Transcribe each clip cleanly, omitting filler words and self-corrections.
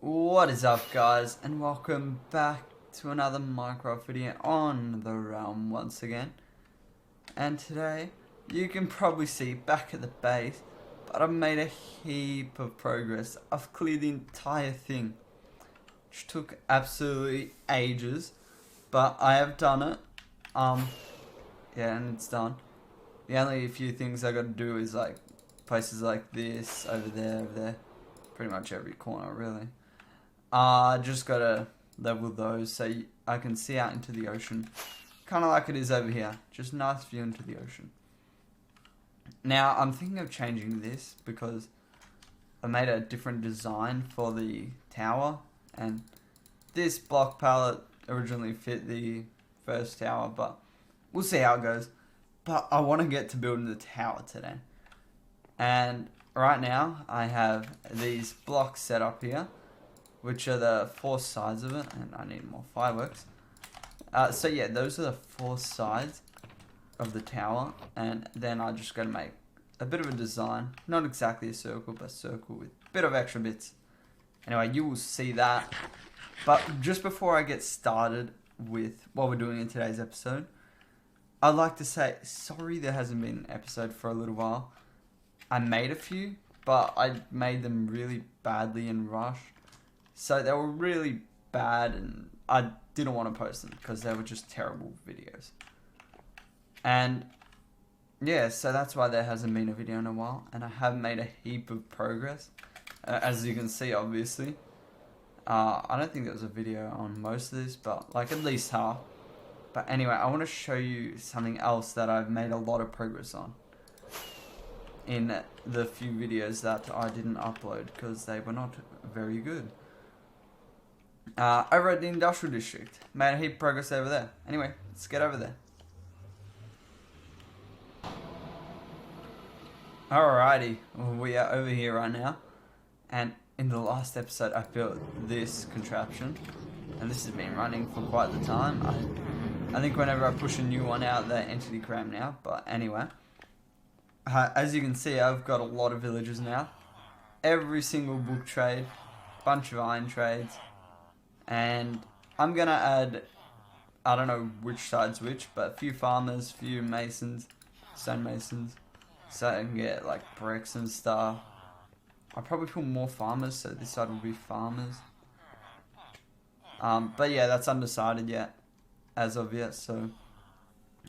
What is up, guys, and welcome back to another Minecraft video on the realm once again. And today you can probably see back at the base, but I've made a heap of progress. I've cleared the entire thing, which took absolutely ages, but I have done it. Yeah, and it's done. The only few things I got to do is like places like this, over there, pretty much every corner really. Just gotta level those so I can see out into the ocean. Kind of like it is over here. Just nice view into the ocean. Now, I'm thinking of changing this because I made a different design for the tower. And this block palette originally fit the first tower, but we'll see how it goes. But I want to get to building the tower today. And right now, I have these blocks set up here, which are the four sides of it, and I need more fireworks. So yeah, those are the four sides of the tower, and then I just got to make a bit of a design, not exactly a circle, but a circle with a bit of extra bits. Anyway, you will see that. But just before I get started with what we're doing in today's episode, I'd like to say sorry there hasn't been an episode for a little while. I made a few, but I made them really badly and rushed. So they were really bad, and I didn't want to post them because they were just terrible videos. And yeah, so that's why there hasn't been a video in a while, and I have made a heap of progress, as you can see, obviously. I don't think there was a video on most of this, but like at least half. But anyway, I want to show you something else that I've made a lot of progress on in the few videos that I didn't upload because they were not very good. Over at the industrial district, made a heap of progress over there. Anyway, let's get over there. Alrighty, we are over here right now, and in the last episode I built this contraption, and this has been running for quite the time. I think whenever I push a new one out, they entity cram now, but anyway. As you can see, I've got a lot of villagers now. Every single book trade, bunch of iron trades, and I'm gonna add, I don't know which side's which, but a few farmers, few masons, stonemasons, so I can get like bricks and stuff. I'll probably put more farmers, so this side will be farmers. But yeah, that's undecided yet, as of yet, so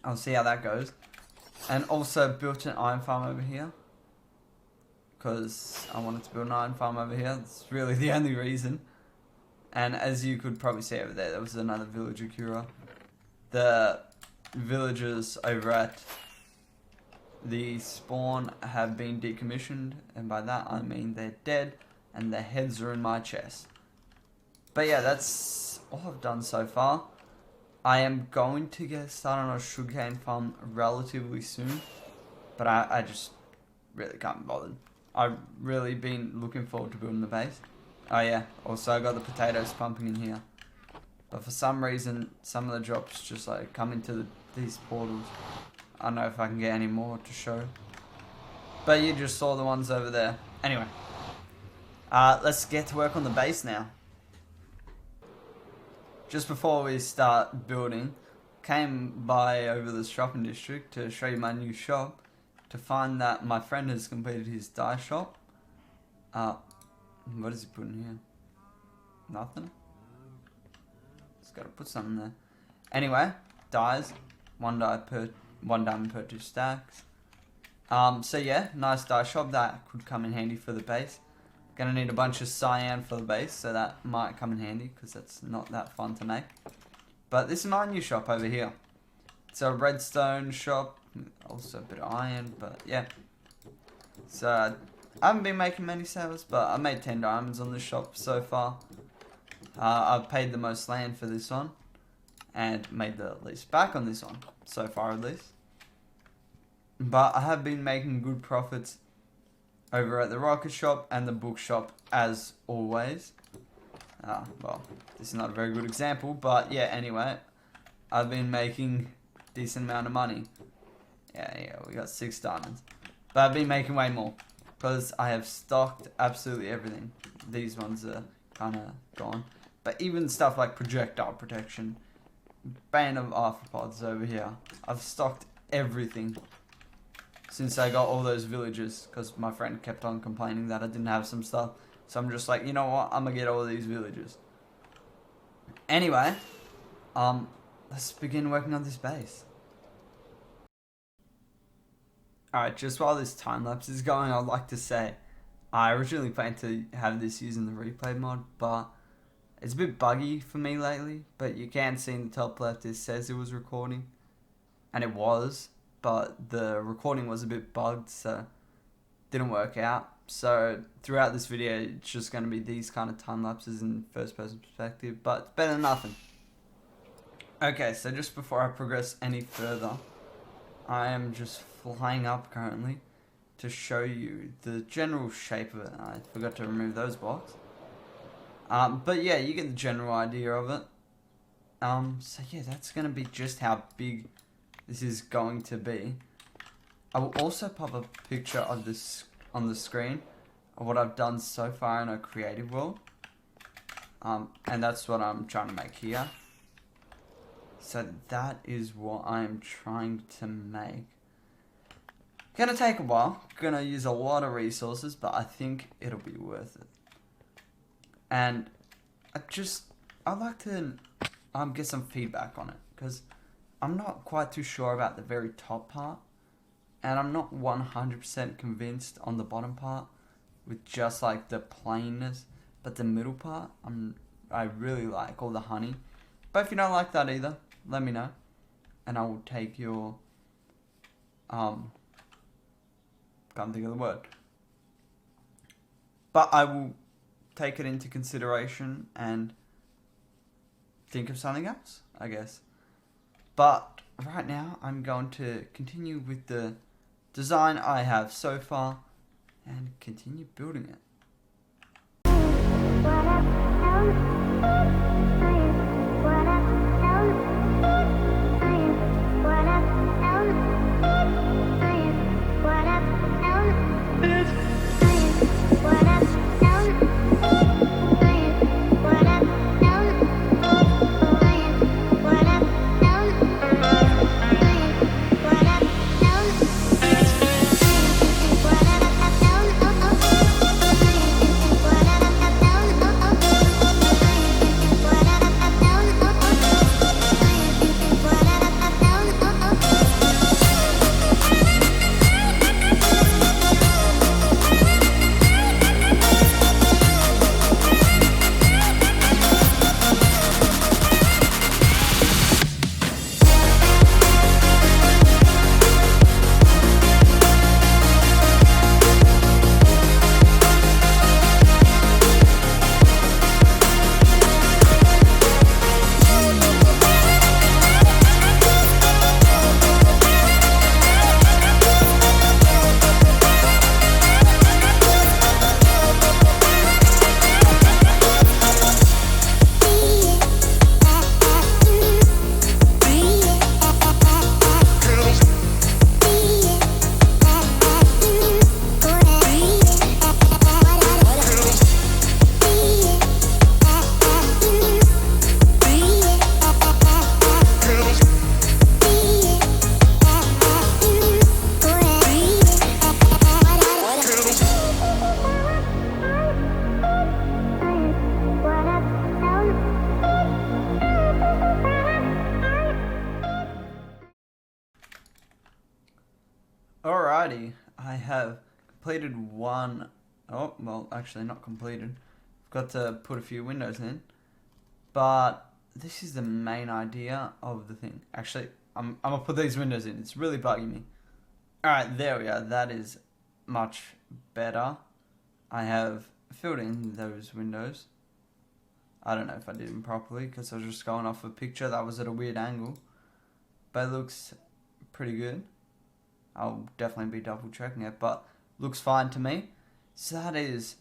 I'll see how that goes. And also built an iron farm over here, because I wanted to build an iron farm over here. That's really the only reason. And as you could probably see over there was another villager cura. The villagers over at the spawn have been decommissioned, and by that I mean they're dead and their heads are in my chest. But yeah, that's all I've done so far. I am going to get started on a sugarcane farm relatively soon, but I just really can't be bothered. I've really been looking forward to building the base. Oh yeah, also I got the potatoes pumping in here. But for some reason, some of the drops just like come into these portals. I don't know if I can get any more to show. But you just saw the ones over there. Anyway, let's get to work on the base now. Just before we start building, came by over the shopping district to show you my new shop, to find that my friend has completed his dye shop. What is he putting here? Nothing? Just gotta put something there. Anyway, dyes. One diamond per 2 stacks. So yeah, nice dye shop that could come in handy for the base. Gonna need a bunch of cyan for the base, so that might come in handy because that's not that fun to make. But this is my new shop over here. It's a redstone shop, also a bit of iron, but yeah. So I haven't been making many sales, but I made 10 diamonds on this shop so far. I've paid the most land for this one, and made the least back on this one, so far at least. But I have been making good profits over at the rocket shop and the bookshop as always. Well, this is not a very good example, but yeah, anyway. I've been making a decent amount of money. Yeah, we got 6 diamonds. But I've been making way more, because I have stocked absolutely everything. These ones are kind of gone. But even stuff like projectile protection, bane of arthropods over here. I've stocked everything since I got all those villagers, because my friend kept on complaining that I didn't have some stuff. So I'm just like, you know what, I'm gonna get all these villagers. Anyway, let's begin working on this base. Alright, just while this time lapse is going, I'd like to say I originally planned to have this using the replay mod, but it's a bit buggy for me lately. But you can see in the top left it says it was recording, and it was, but the recording was a bit bugged, so it didn't work out. So throughout this video it's just going to be these kind of time lapses in first person perspective, but it's better than nothing. Okay, so just before I progress any further, I am just flying up currently to show you the general shape of it. I forgot to remove those blocks. But yeah, you get the general idea of it. So yeah, that's going to be just how big this is going to be. I will also pop a picture of this on the screen of what I've done so far in a creative world. And that's what I'm trying to make here. So that is what I'm trying to make. Gonna take a while, gonna use a lot of resources, but I think it'll be worth it. And I'd like to get some feedback on it, because I'm not quite too sure about the very top part, and I'm not 100% convinced on the bottom part with just like the plainness, but the middle part I really like all the honey. But if you don't like that either, let me know, and I will take your can't think of the word, but I will take it into consideration and think of something else, I guess. But right now I'm going to continue with the design I have so far and continue building it. Alrighty, I have completed one. Oh, well, actually not completed. I've got to put a few windows in. But this is the main idea of the thing. Actually, I'm going to put these windows in. It's really bugging me. Alright, there we are. That is much better. I have filled in those windows. I don't know if I did them properly, because I was just going off a picture that was at a weird angle. But it looks pretty good. I'll definitely be double checking it, but looks fine to me. So that is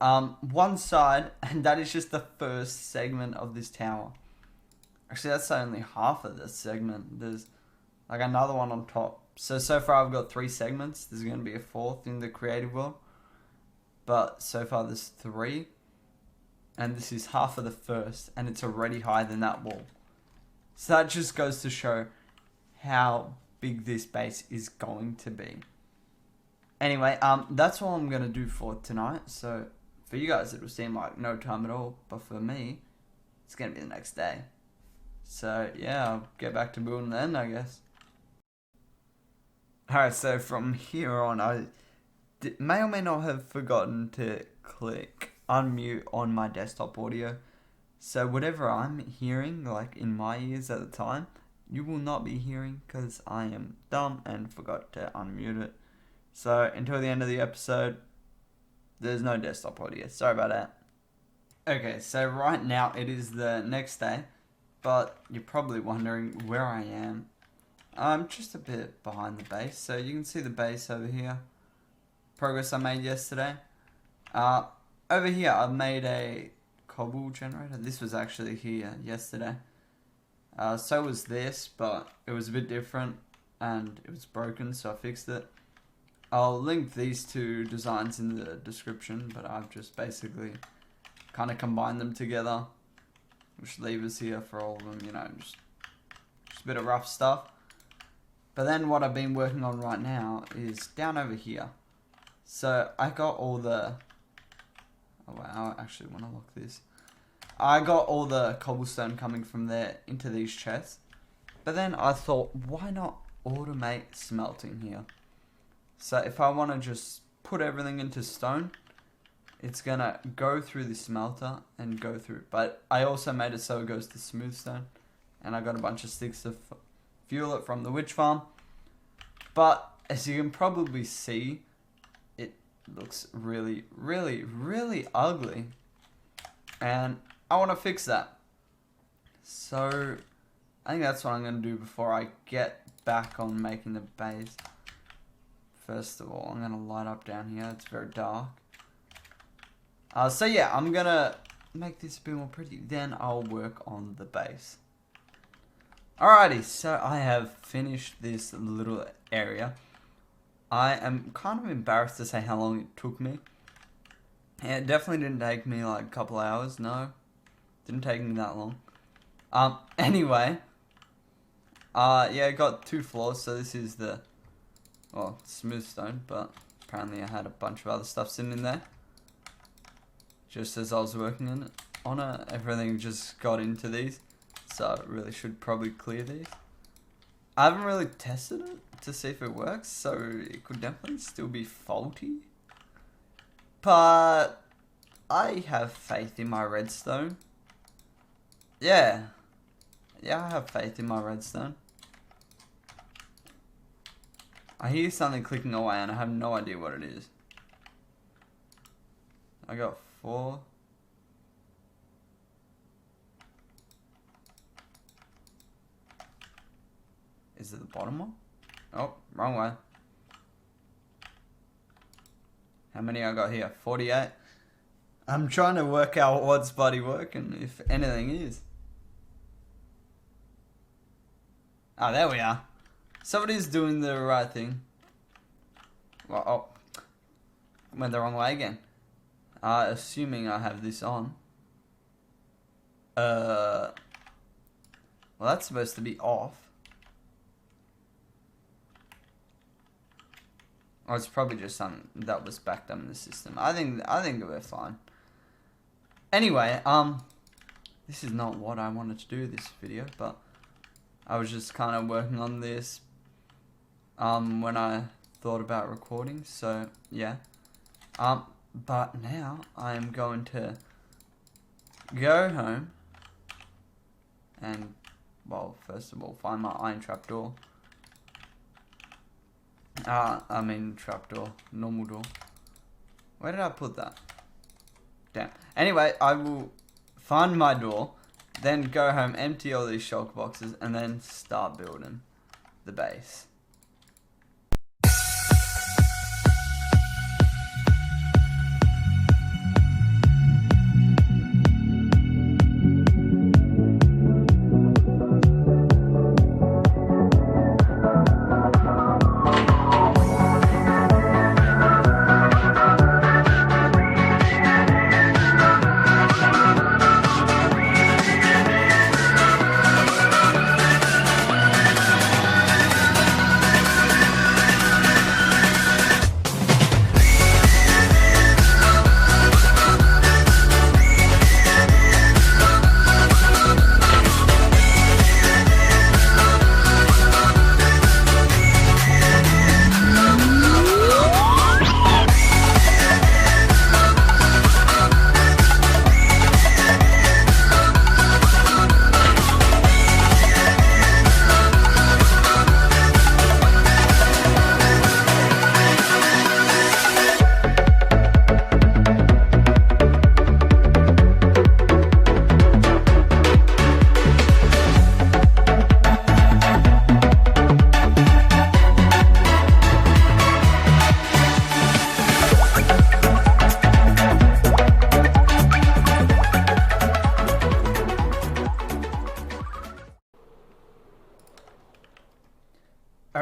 one side, and that is just the first segment of this tower. Actually, that's only half of this segment. There's like another one on top. So far I've got 3 segments. There's going to be a 4th in the creative world. But so far there's 3. and this is half of the first, and it's already higher than that wall. So that just goes to show how big this base is going to be. Anyway, that's all I'm gonna do for tonight. So for you guys, it will seem like no time at all, but for me, it's gonna be the next day. So yeah, I'll get back to building then, I guess. Alright, so from here on, I may or may not have forgotten to click unmute on my desktop audio. So whatever I'm hearing, like in my ears at the time, you will not be hearing because I am dumb and forgot to unmute it. So until the end of the episode, there's no desktop audio. Sorry about that. Okay, so right now it is the next day, but you're probably wondering where I am. I'm just a bit behind the base, so you can see the base over here. Progress I made yesterday. Over here I've made a cobble generator. This was actually here yesterday. So was this, but it was a bit different and it was broken, so I fixed it. I'll link these two designs in the description, but I've just basically kind of combined them together. Which levers here for all of them, you know, just a bit of rough stuff. But then what I've been working on right now is down over here. So I got all the... Oh wow, I actually want to lock this. I got all the cobblestone coming from there into these chests. But then I thought, why not automate smelting here? So if I want to just put everything into stone, it's going to go through the smelter and go through. But I also made it so it goes to smooth stone. And I got a bunch of sticks to fuel it from the witch farm. But as you can probably see, it looks really, really, really ugly. And I want to fix that. So I think that's what I'm going to do before I get back on making the base. First of all, I'm going to light up down here. It's very dark. So yeah, I'm going to make this a bit more pretty. Then I'll work on the base. Alrighty, so I have finished this little area. I am kind of embarrassed to say how long it took me. And it definitely didn't take me like a couple hours, no. Didn't take me that long. Anyway. Yeah, I got 2 floors, so this is the, well, smooth stone, but apparently I had a bunch of other stuff sitting in there. Just as I was working on it, everything just got into these. So I really should probably clear these. I haven't really tested it to see if it works, so it could definitely still be faulty. But I have faith in my redstone. Yeah. Yeah, I have faith in my redstone. I hear something clicking away and I have no idea what it is. I got 4. Is it the bottom one? Oh, wrong way. How many I got here? 48. I'm trying to work out what's bloody working, if anything is. Ah, there we are. Somebody's doing the right thing. Well, oh. Went the wrong way again. Assuming I have this on. Well, that's supposed to be off. Or it's probably just something that was backed up in the system. I think we're fine. Anyway, this is not what I wanted to do this video, but I was just kind of working on this when I thought about recording, so yeah. But now I'm going to go home and, well, first of all, find my iron trapdoor. I mean trapdoor, normal door. Where did I put that? Damn. Anyway, I will find my door, then go home, empty all these shulk boxes, and then start building the base.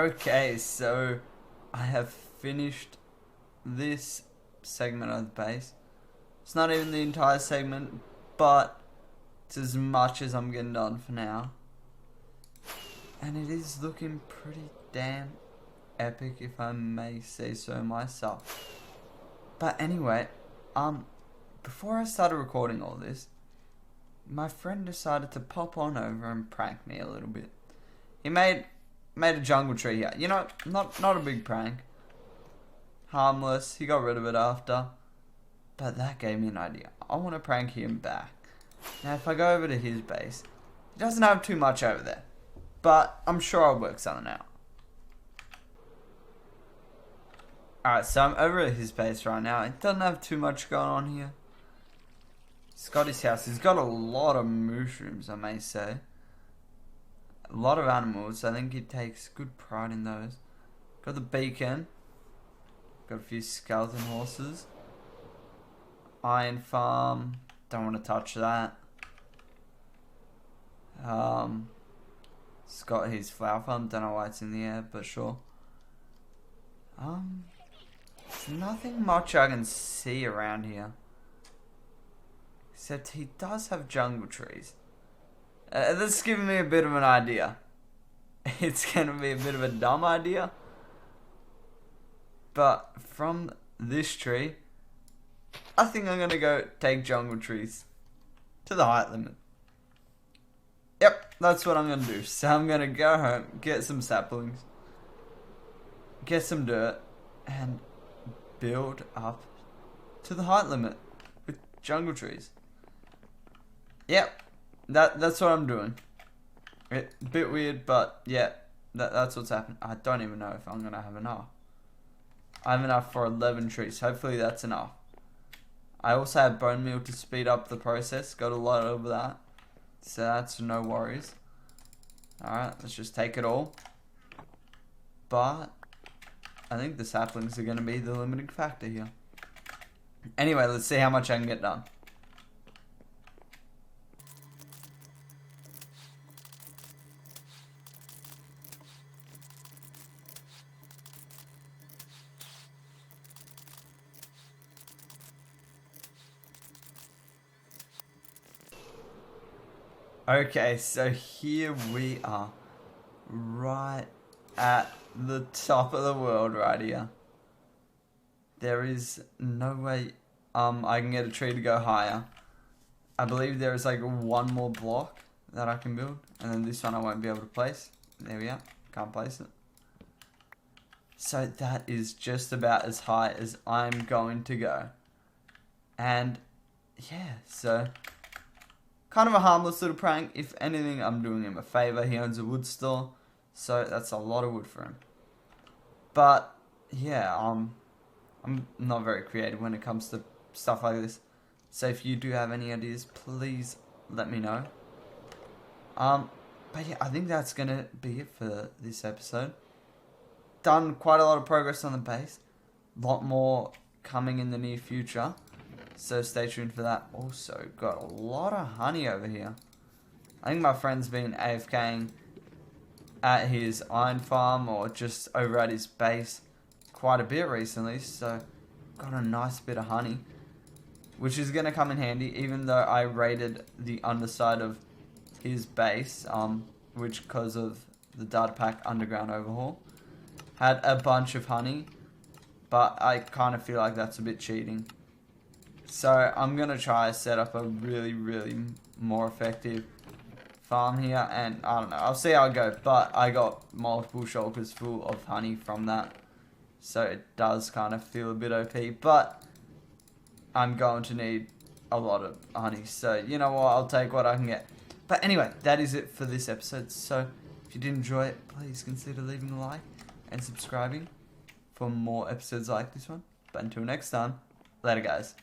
Okay, so I have finished this segment of the base. It's not even the entire segment, but it's as much as I'm getting done for now. And it is looking pretty damn epic, if I may say so myself. But anyway, before I started recording all this, my friend decided to pop on over and prank me a little bit. He made a jungle tree here. You know, not a big prank. Harmless. He got rid of it after. But that gave me an idea. I want to prank him back. Now, if I go over to his base, he doesn't have too much over there. But I'm sure I'll work something out. Alright, so I'm over at his base right now. It doesn't have too much going on here. He's got his house. He's got a lot of mushrooms, I may say. A lot of animals. I think he takes good pride in those. Got the beacon. Got a few skeleton horses. Iron farm. Don't want to touch that. He's got his flower farm. Don't know why it's in the air, but sure. There's nothing much I can see around here. Except he does have jungle trees. This is giving me a bit of an idea. It's going to be a bit of a dumb idea. But from this tree, I think I'm going to go take jungle trees to the height limit. Yep, that's what I'm going to do. So I'm going to go home, get some saplings, get some dirt, and build up to the height limit with jungle trees. Yep, that's what I'm doing. A bit weird, but yeah, that's what's happening. I don't even know if I'm going to have enough. I have enough for 11 trees. Hopefully that's enough. I also have bone meal to speed up the process. Got a lot of that. So that's no worries. Alright, let's just take it all. But I think the saplings are going to be the limiting factor here. Anyway, let's see how much I can get done. Okay, so here we are, right at the top of the world right here. There is no way I can get a tree to go higher. I believe there is like one more block that I can build, and then this one I won't be able to place. There we are, can't place it. So that is just about as high as I'm going to go. And yeah, so kind of a harmless little prank. If anything, I'm doing him a favor. He owns a wood store, so that's a lot of wood for him. But yeah, I'm not very creative when it comes to stuff like this. So if you do have any ideas, please let me know. But yeah, I think that's gonna be it for this episode. Done quite a lot of progress on the base. A lot more coming in the near future. So stay tuned for that. Also, got a lot of honey over here. I think my friend's been AFKing at his iron farm or just over at his base quite a bit recently. So, got a nice bit of honey, which is going to come in handy, even though I raided the underside of his base, which because of the data pack underground overhaul, had a bunch of honey, but I kind of feel like that's a bit cheating. So I'm going to try to set up a really more effective farm here, and I don't know, I'll see how it goes, but I got multiple shulkers full of honey from that, so it does kind of feel a bit OP, but I'm going to need a lot of honey, so you know what, I'll take what I can get. But anyway, that is it for this episode, so if you did enjoy it, please consider leaving a like and subscribing for more episodes like this one. But until next time, later guys.